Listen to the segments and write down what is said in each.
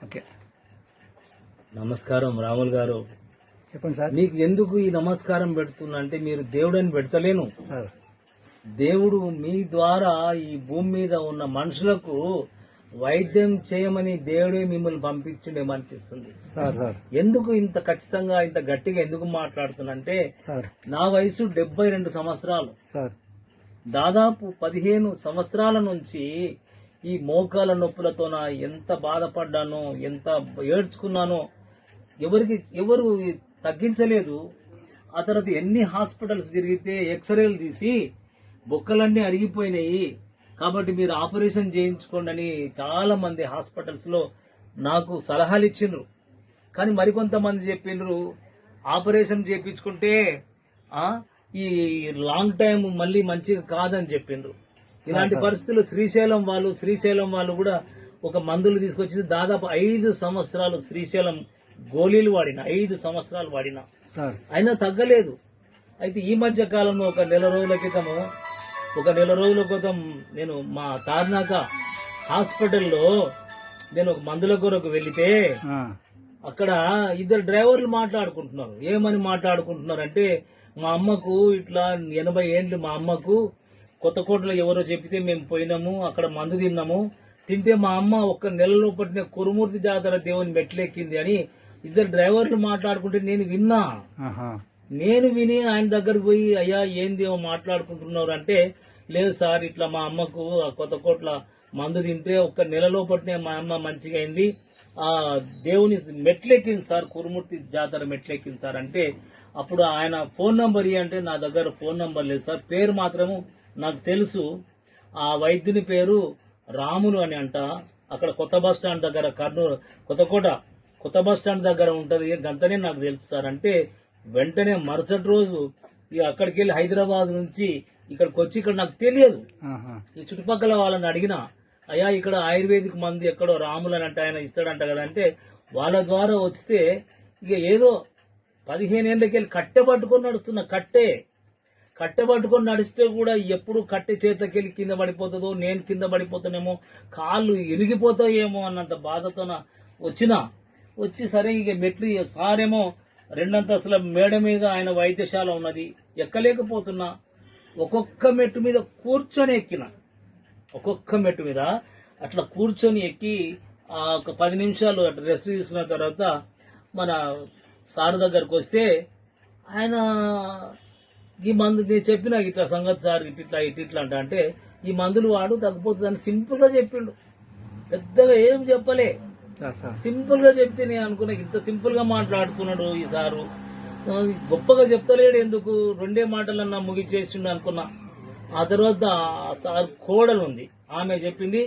Okay, నమస్కారం రాములు గారు. చెప్పండి సార్. మీకు ఎందుకు ఈ నమస్కారం పెడుతున్నా అంటే మీరు దేవుడని పెడతలేను. సార్, దేవుడు మీ ద్వారా ఈ భూమి మీద ఉన్న మనుషులకు వైద్యం చేయమని దేవుడే మిమ్మల్ని పంపించిండేమనిపిస్తుంది. సార్ సార్ ఎందుకు ఇంత ఖచ్చితంగా ఇంత గట్టిగా ఎందుకు మాట్లాడుతున్నంటే సార్ నా వయసు 72 సంవత్సరాలు. సార్ దాదాపు 15 సంవత్సరాల నుంచి ఈ మోకాల నొప్పులతో ఎంత బాధపడ్డానో, ఎంత ఏడ్చుకున్నానో ఎవరు తగ్గించలేదు. ఆ తర్వాత ఎన్ని హాస్పిటల్స్ తిరిగితే ఎక్స్రేలు తీసి బొక్కలన్నీ అరిగిపోయినాయి, కాబట్టి మీరు ఆపరేషన్ చేయించుకోండి అని చాలా మంది హాస్పిటల్స్ లో నాకు సలహాలు ఇచ్చిండ్రు. కానీ మరికొంతమంది చెప్పిండ్రు ఆపరేషన్ చేయించుకుంటే ఈ లాంగ్ టైం మళ్ళీ మంచిగా కాదని చెప్పిండ్రు. ఇలాంటి పరిస్థితులు శ్రీశైలం వాళ్ళు కూడా ఒక మందులు తీసుకొచ్చి దాదాపు 5 సంవత్సరాలు శ్రీశైలం గోళీలు వాడిన, 5 సంవత్సరాలు వాడిన, అయినా తగ్గలేదు. అయితే ఈ మధ్య కాలంలో ఒక నెల రోజుల క్రితం నేను మా తార్నాక హాస్పిటల్లో నేను ఒక మందుల కొరకు వెళితే అక్కడ 2 డ్రైవర్లు మాట్లాడుకుంటున్నారు. ఏమని మాట్లాడుకుంటున్నారంటే, మా అమ్మకు ఇట్లా 80 ఏండ్లు, మా అమ్మకు కొత్తకోటలో ఎవరో చెప్పితే మేము పోయినాము, అక్కడ మందు తింటే మా అమ్మ ఒక్క నెలలో పట్టిన కురుమూర్తి జాతర దేవుని మెట్లెక్కింది అని 2 డ్రైవర్లు మాట్లాడుకుంటే నేను విని ఆయన దగ్గరకు పోయి, అయ్యా ఏందేమో మాట్లాడుకుంటున్నారు అంటే, లేదు సార్ ఇట్లా మా అమ్మకు కొత్తకోట్ల మందు తింటే ఒక్క నెలలో పట్టిన మా అమ్మ మంచిగా అయింది, ఆ దేవుని మెట్లెక్కింది సార్, కురుమూర్తి జాతర మెట్లెక్కింది సార్ అంటే, అప్పుడు ఆయన ఫోన్ నంబర్ అంటే నా దగ్గర ఫోన్ నంబర్ లేదు సార్, పేరు మాత్రము నాకు తెలుసు. ఆ వైద్యుని పేరు రాములు అని అంట. అక్కడ కొత్త బస్ స్టాండ్ దగ్గర, కర్నూలు కొత్త బస్ స్టాండ్ దగ్గర ఉంటది, గంతనే నాకు తెలుసు సార్ అంటే, వెంటనే మరుసటి రోజు అక్కడికి వెళ్ళి హైదరాబాద్ నుంచి ఇక్కడికి వచ్చి, ఇక్కడ నాకు తెలియదు, ఈ చుట్టుపక్కల వాళ్ళని అడిగినా, అయ్యా ఇక్కడ ఆయుర్వేదిక్ మందు ఎక్కడో రాములు అని అంటే ఆయన ఇస్తాడంట కదా అంటే, వాళ్ళ ద్వారా వస్తే ఇక ఏదో 15 ఏళ్ళకెళ్ళి కట్టె పట్టుకొని నడిస్తే కూడా ఎప్పుడు కట్టె చేతకెళ్ళి కింద పడిపోతుందో, నేను కింద పడిపోతానేమో, కాళ్ళు ఇరిగిపోతాయేమో అన్నంత బాధతో వచ్చి సరే ఇక మెట్లు సారేమో 2 అంతస్తుల మేడ మీద ఆయన వైద్యశాల ఉన్నది, ఎక్కలేకపోతున్నా. ఒక్కొక్క మెట్టు మీద కూర్చొని ఎక్కిన, ఒక్కొక్క మెట్టు మీద అట్లా కూర్చొని ఎక్కి ఒక 10 నిమిషాలు అట్లా రెస్ట్ తీసుకున్న తర్వాత మన సార్ దగ్గరకు వస్తే, ఆయన ఈ మందు నేను చెప్పిన ఇట్లా సంగతి సార్ ఇట్లా అంటే, ఈ మందులు వాడు తగ్గిపోతుందని సింపుల్ గా చెప్పిండు. పెద్దగా ఏం చెప్పలే, సింపుల్ గా చెప్తే నేను అనుకున్నా ఇంత సింపుల్ గా మాట్లాడుతున్నాడు ఈ సారు, గొప్పగా చెప్తలేడు ఎందుకు, 2 మాటలన్నా ముగిచేసిండు అనుకున్నా. ఆ తర్వాత ఆ సార్ కోడలు ఉంది, ఆమె చెప్పింది,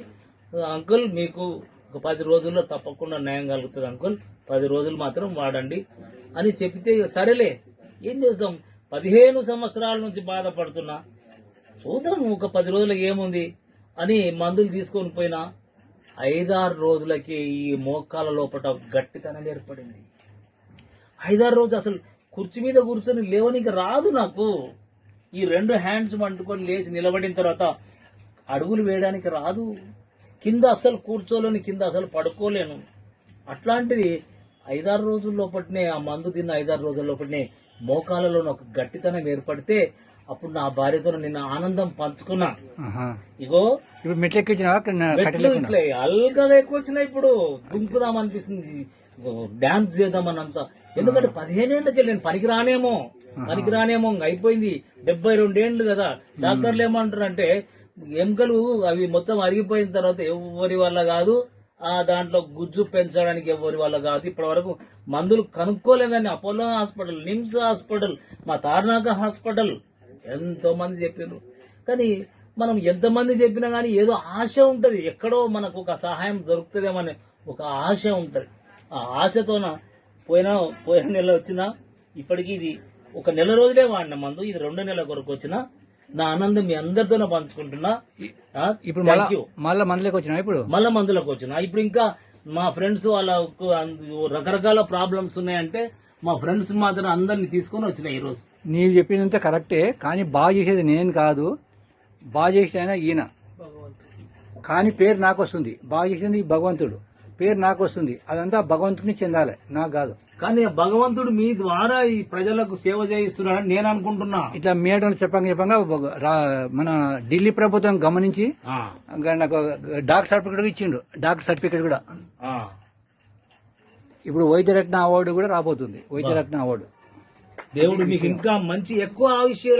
అంకుల్ మీకు ఒక 10 రోజుల్లో తప్పకుండా న్యాయం కలుగుతుంది అంకుల్, 10 రోజులు మాత్రం వాడండి అని చెప్తే, సరేలే ఏం చేద్దాం, 15 సంవత్సరాల నుంచి బాధపడుతున్నా, చూద్దాం ఒక 10 రోజులకు ఏముంది అని మందులు తీసుకొని పోయినా. 5-6 రోజులకి ఈ మోకాల లోపల గట్టితనం ఏర్పడింది. 5-6 రోజులు అసలు కుర్చీ మీద కూర్చొని లేవనికి రాదు నాకు. ఈ 2 హ్యాండ్స్ పట్టుకొని లేచి నిలబడిన తర్వాత అడుగులు వేయడానికి రాదు, కింద అసలు కూర్చోలేను, కింద అసలు పడుకోలేను. అట్లాంటిది 5-6 రోజుల లోపటినే, ఆ మందు తిన్న 5-6 రోజుల లోపటినే మోకాలలో ఒక గట్టితనం ఏర్పడితే, అప్పుడు నా భార్యతో నిన్న ఆనందం పంచుకున్నా. ఇగో ఇప్పుడు మెట్లు ఇట్లా అల్గగా ఎక్కువ వచ్చినాయి, ఇప్పుడు దుంకుదాం అనిపిస్తుంది, డాన్స్ చేద్దామన్నంత. ఎందుకంటే 15 ఏళ్ళకి నేను పనికి రానేమో అయిపోయింది, 72 ఏండ్లు కదా. డాక్టర్లు ఏమంటారంటే, ఎముకలు అవి మొత్తం అరిగిపోయిన తర్వాత ఎవరి వల్ల కాదు, దాంట్లో గుజ్జు పెంచడానికి ఎవరి వల్ల కాదు. ఇప్పటి వరకు మందులు కనుక్కోలేదని అపోలో హాస్పిటల్, నిమ్స్ హాస్పిటల్, మా తార్నాక హాస్పిటల్ ఎంతో మంది చెప్పారు. కానీ మనం ఎంతమంది చెప్పినా గానీ ఏదో ఆశ ఉంటది, ఎక్కడో మనకు ఒక సహాయం దొరుకుతుందేమని ఒక ఆశ ఉంటది. ఆ ఆశతోన పోయిన నెల వచ్చినా, ఇప్పటికీ ఇది ఒక నెల రోజులే వాడిన మందు, ఇది 2 నెలల కొరకు వచ్చిన నా ఆనందం మీ అందరితోనే పంచుకుంటున్నా. ఇప్పుడు మళ్ళా మందులకు వచ్చినా, మళ్ళా మందులకు వచ్చినా. ఇప్పుడు ఇంకా మా ఫ్రెండ్స్ వాళ్ళకు రకరకాల ప్రాబ్లమ్స్ ఉన్నాయంటే, మా ఫ్రెండ్స్ మాత్రం అందరినీ తీసుకొని వచ్చినాయి ఈ రోజు. నీవు చెప్పిందంతా కరెక్టే, కానీ బాగా చేసేది నేను కాదు, బాగా చేసేది ఈయన, కానీ పేరు నాకు వస్తుంది, బాగా చేసేది భగవంతుడు. పేరు నాకు వస్తుంది. అదంతా భగవంతుని చెందాలి, నాకు కాదు. కానీ భగవంతుడు మీ ద్వారా ఈ ప్రజలకు సేవ చేయిస్తున్నాడని నేను అనుకుంటున్నా. ఇట్లా మీటలు చెప్పంగా మన ఢిల్లీ ప్రభుత్వం గమనించి ఆ, నాకు డాక్టర్ సర్టిఫికేట్ ఇచ్చిండు. డాక్టర్ సర్టిఫికేట్ కూడా ఆ. ఇప్పుడు వైద్యరత్న అవార్డు కూడా రాబోతుంది. వైద్యరత్న అవార్డు. దేవుడు మీకు ఇంకా మంచి ఎక్కువ ఆయుష్య